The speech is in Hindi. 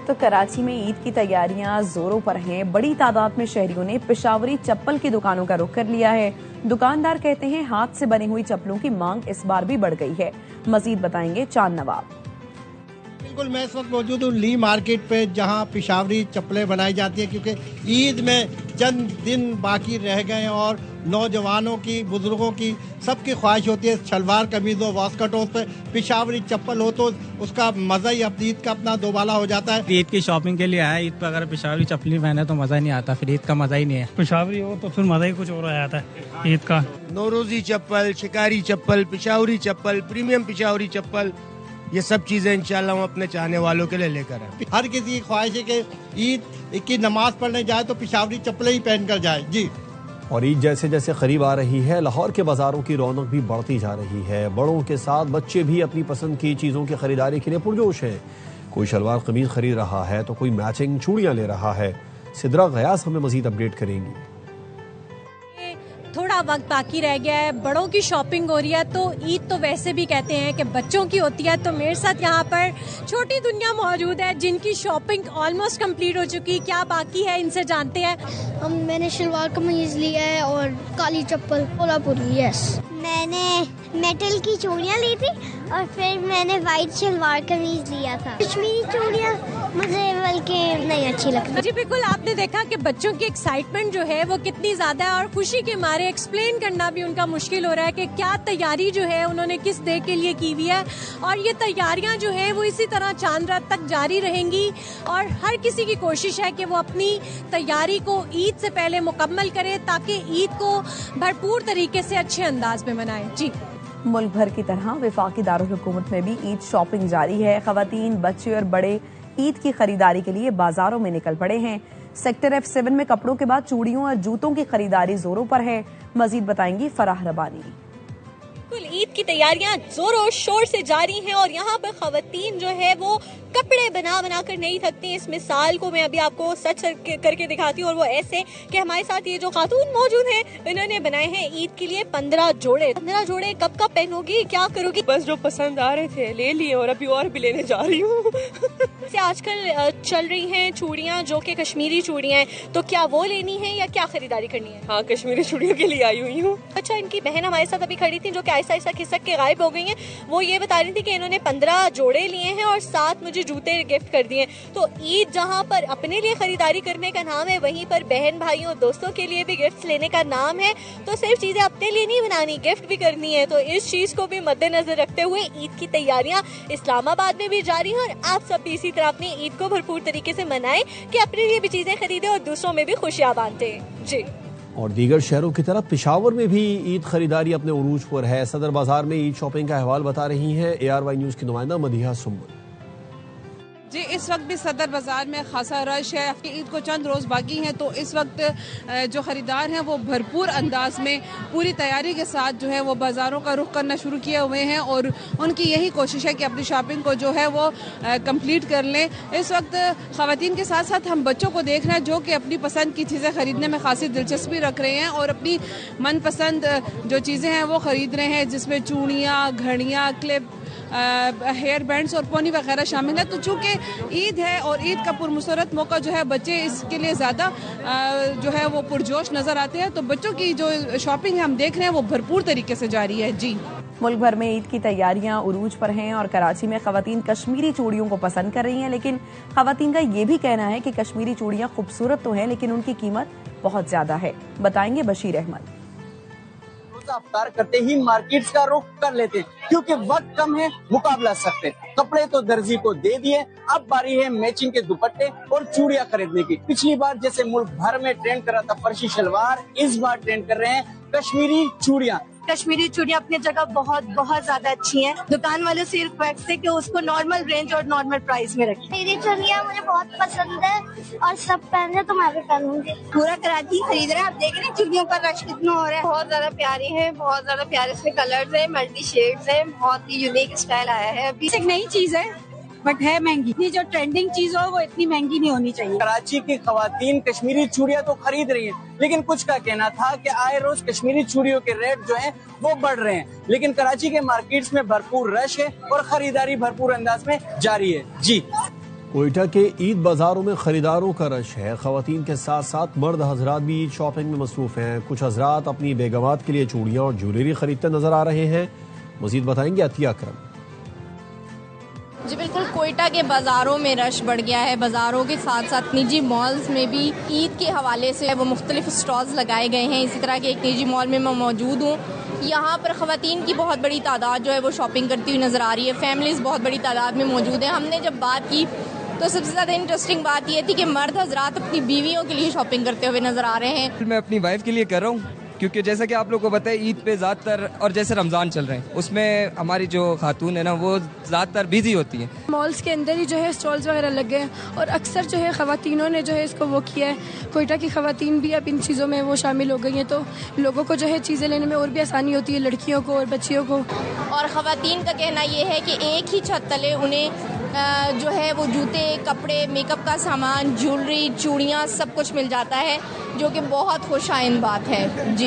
तो कराची में ईद की तैयारियां जोरों पर हैं। बड़ी तादाद में शहरियों ने पेशावरी चप्पल की दुकानों का रुख कर लिया है। दुकानदार कहते हैं हाथ से बनी हुई चप्पलों की मांग इस बार भी बढ़ गई है। मजीद बताएंगे चांद नवाब। बिल्कुल, मैं इस वक्त मौजूद हूँ ली मार्केट पे, जहाँ पेशावरी चप्पलें बनाई जाती हैं, क्योंकि ईद में चंद दिन बाकी रह गए हैं और नौजवानों की, बुजुर्गों की, सबकी ख्वाहिश होती है शलवार कमीज हो, वास्कटों पे पेशावरी चप्पल हो तो उसका मज़ा ही अब ईद का अपना दोबाला हो जाता है। ईद की शॉपिंग के लिए आया, ईद पर अगर पेशावरी चप्पल पहने तो मज़ा ही नहीं आता, फिर ईद का मज़ा ही नहीं है। पेशावरी हो तो फिर मज़ा ही कुछ और आ जाता है ईद का। नौरोजी चप्पल, शिकारी चप्पल, पेशावरी चप्पल, प्रीमियम पेशावरी चप्पल, ये सब चीजें इंशाल्लाह हम अपने चाहने वालों के लिए लेकर आए। हर किसी की ख्वाहिश है कि ईद की नमाज पढ़ने जाए तो पेशावरी चप्पलें ही पहन कर जाए। जी। और ईद जैसे जैसे करीब आ रही है, लाहौर के बाजारों की रौनक भी बढ़ती जा रही है। बड़ों के साथ बच्चे भी अपनी पसंद की चीज़ों की खरीदारी के लिए पुरजोश हैं। कोई शलवार कमीज खरीद रहा है तो कोई मैचिंग चूड़ियाँ ले रहा है। सिद्रा गयास हमें मजीद अपडेट करेंगी। थोड़ा वक्त बाकी रह गया है, बड़ों की शॉपिंग हो रही है, तो ईद तो वैसे भी कहते हैं कि बच्चों की होती है। तो मेरे साथ यहाँ पर छोटी दुनिया मौजूद है जिनकी शॉपिंग ऑलमोस्ट कंप्लीट हो चुकी। क्या बाकी है इनसे जानते हैं। मैंने शलवार कमीज लिया है और काली चप्पल कोल्हापुरी। यस, मैंने मेटल की चूड़ियाँ ली थी और फिर मैंने वाइट शलवार कमीज लिया था। कश्मीरी चूड़ियाँ मुझे बल्कि नहीं अच्छी लगती। जी बिल्कुल, आपने देखा कि बच्चों की एक्साइटमेंट जो है वो कितनी ज्यादा है और खुशी के मारे एक्सप्लेन करना भी उनका मुश्किल हो रहा है कि क्या तैयारी जो है उन्होंने किस डे के लिए की हुई है। और ये तैयारियां जो है वो इसी तरह चांद रात तक जारी रहेंगी और हर किसी की कोशिश है कि वो अपनी तैयारी को ईद से पहले मुकम्मल करे ताकि ईद को भरपूर तरीके से अच्छे अंदाज में मनाए। जी। मुल्क भर की तरह वफाकी दारुल हुकूमत में भी ईद शॉपिंग जारी है। खवातीन, बच्चे और बड़े ईद की खरीदारी के लिए बाजारों में निकल पड़े हैं। सेक्टर F7 में कपड़ों के बाद चूड़ियों और जूतों की खरीदारी जोरों पर है। मजीद बताएंगी फराह रबानी। ईद की तैयारियां जोरों शोर से जारी हैं और यहाँ पर खवातीन जो है वो कपड़े बना कर नहीं थकती। इस मिसाल को मैं अभी आपको सच करके दिखाती हूँ और वो ऐसे कि हमारे साथ ये जो खातून मौजूद हैं, इन्होंने बनाए हैं ईद के लिए 15 जोड़े। 15 जोड़े कब पहनोगी, क्या करोगी? बस जो पसंद आ रहे थे ले लिए और अभी और भी लेने जा रही हूँ। आजकल चल रही हैं चूड़ियाँ जो कि कश्मीरी चूड़ियाँ हैं, तो क्या वो लेनी है या क्या खरीदारी करनी है? हाँ, कश्मीरी चूड़ियों के लिए आई हुई हूँ। अच्छा, इनकी बहन हमारे साथ अभी खड़ी थी जो कि ऐसा खिसक के गायब हो गई हैं। वो ये बता रही थी कि इन्होंने 15 जोड़े लिए हैं और साथ मुझे जूते गिफ्ट कर दिए। तो ईद जहाँ पर अपने लिए खरीदारी करने का नाम है, वहीं पर बहन भाइयों दोस्तों के लिए भी गिफ्ट लेने का नाम है। तो सिर्फ चीजें अपने लिए नहीं बनानी, गिफ्ट भी करनी है। तो इस चीज को भी मद्देनजर रखते हुए ईद की तैयारियां इस्लामाबाद में भी जारी हैं और आप सब भी इसी तरह अपनी ईद को भरपूर तरीके से मनाएं कि अपने लिए भी चीजें खरीदें और दूसरों में भी खुशियां बांटें। जी। और दीगर शहरों की तरफ पेशावर में भी ईद खरीदारी अपने उरूज पर है। सदर बाजार में ईद शॉपिंग का अहवाल बता रही हैं ARY न्यूज की नुमाइंदा मदीहा सुम्बुल। जी, इस वक्त भी सदर बाजार में खासा रश है। ईद को चंद रोज़ बाकी हैं तो इस वक्त जो ख़रीदार हैं वो भरपूर अंदाज में पूरी तैयारी के साथ जो है वो बाज़ारों का रुख करना शुरू किए हुए हैं और उनकी यही कोशिश है कि अपनी शॉपिंग को जो है वो कंप्लीट कर लें। इस वक्त ख़वातीन के साथ साथ हम बच्चों को देख रहे हैं जो कि अपनी पसंद की चीज़ें ख़रीदने में खासी दिलचस्पी रख रहे हैं और अपनी मनपसंद जो चीज़ें हैं वो ख़रीद रहे हैं, जिसमें चूड़ियाँ, घड़ियाँ, क्लिप, हेयर बैंड्स और पोनी वगैरह शामिल है। तो चूँकि ईद है और ईद का पुरमसरत मौका जो है बच्चे इसके लिए ज़्यादा जो है वो पुरजोश नज़र आते हैं। तो बच्चों की जो शॉपिंग है हम देख रहे हैं वो भरपूर तरीके से जारी है। जी। मुल्क भर में ईद की तैयारियां उरूज पर हैं और कराची में खवातीन कश्मीरी चूड़ियों को पसंद कर रही हैं। लेकिन खवातीन का ये भी कहना है कि कश्मीरी चूड़ियां खूबसूरत तो हैं लेकिन उनकी कीमत बहुत ज्यादा है। बताएंगे बशीर अहमद। अफ्तार करते ही मार्केट्स का रुख कर लेते हैं क्योंकि वक्त कम है, मुकाबला सख्त है। कपड़े तो दर्जी को दे दिए, अब बारी है मैचिंग के दुपट्टे और चूड़ियां खरीदने की। पिछली बार जैसे मुल्क भर में ट्रेंड कर रहा था फर्शी शलवार, इस बार ट्रेंड कर रहे हैं कश्मीरी चूड़ियां। कश्मीरी चूड़ियां अपनी जगह बहुत ज्यादा अच्छी हैं। दुकान वाले से रिक्वेस्ट है कि उसको नॉर्मल रेंज और नॉर्मल प्राइस में रखें। मेरी चूड़ियां मुझे बहुत पसंद है और सब पहन रहे तो मैं भी पहनूंगी। पूरा कराची खरीद रहे हैं। आप देख रहे हैं चूड़ियों का रश कितना हो रहा है। बहुत ज्यादा प्यारी है, बहुत ज्यादा प्यारे इसमें कलर्स है, मल्टी शेड्स है, बहुत ही यूनिक स्टाइल आया है। अभी एक नई चीज है बट है महंगी। इतनी जो ट्रेंडिंग चीज हो वो इतनी महंगी नहीं होनी चाहिए। कराची की खवातीन कश्मीरी चूड़ियां तो खरीद रही हैं, लेकिन कुछ का कहना था कि आए रोज कश्मीरी चूड़ियों के रेट जो हैं वो बढ़ रहे हैं। लेकिन कराची के मार्केट्स में भरपूर रश है और खरीदारी भरपूर अंदाज में जारी है। जी। कोयटा के ईद बाजारों में खरीदारों का रश है। खवातीन के साथ साथ मर्द हजरात भी ईद शॉपिंग में मसरूफ हैं। कुछ हजरात अपनी बेगमात के लिए चूड़ियां और ज्वेलरी खरीदते नजर आ रहे हैं। मजीद बताएंगे अतिया अकरम। जी बिल्कुल, कोयटा के बाज़ारों में रश बढ़ गया है। बाज़ारों के साथ साथ निजी मॉल्स में भी ईद के हवाले से वो मुख्तलिफ स्टॉल्स लगाए गए हैं। इसी तरह के एक निजी मॉल में मैं मौजूद हूँ। यहाँ पर ख़वातीन की बहुत बड़ी तादाद जो है वो शॉपिंग करती हुई नज़र आ रही है। फैमिलीज़ बहुत बड़ी तादाद में मौजूद हैं। हमने जब बात की तो सबसे ज़्यादा इंटरेस्टिंग बात यह थी कि मर्द हजरात अपनी बीवियों के लिए शॉपिंग करते हुए नज़र आ रहे हैं। मैं अपनी वाइफ के लिए कर रहा हूँ, क्योंकि जैसा कि आप लोगों को पता है ईद पे ज़्यादातर, और जैसे रमज़ान चल रहे हैं उसमें हमारी जो खातून है ना वो ज़्यादातर बिजी होती हैं। मॉल्स के अंदर ही जो है स्टॉल्स वगैरह लग गए हैं और अक्सर जो है ख़वातीनों ने जो है इसको वो किया है। कोयटा की ख़वातीन भी अब इन चीज़ों में वो शामिल हो गई हैं, तो लोगों को जो है चीज़ें लेने में और भी आसानी होती है, लड़कियों को और बच्चियों को। और ख़वातीन का कहना ये है कि एक ही छत तले उन्हें जो है वो जूते, कपड़े, मेकअप का सामान, ज्वेलरी, चूड़ियाँ सब कुछ मिल जाता है, जो कि बहुत खुश आइंद बात है। जी।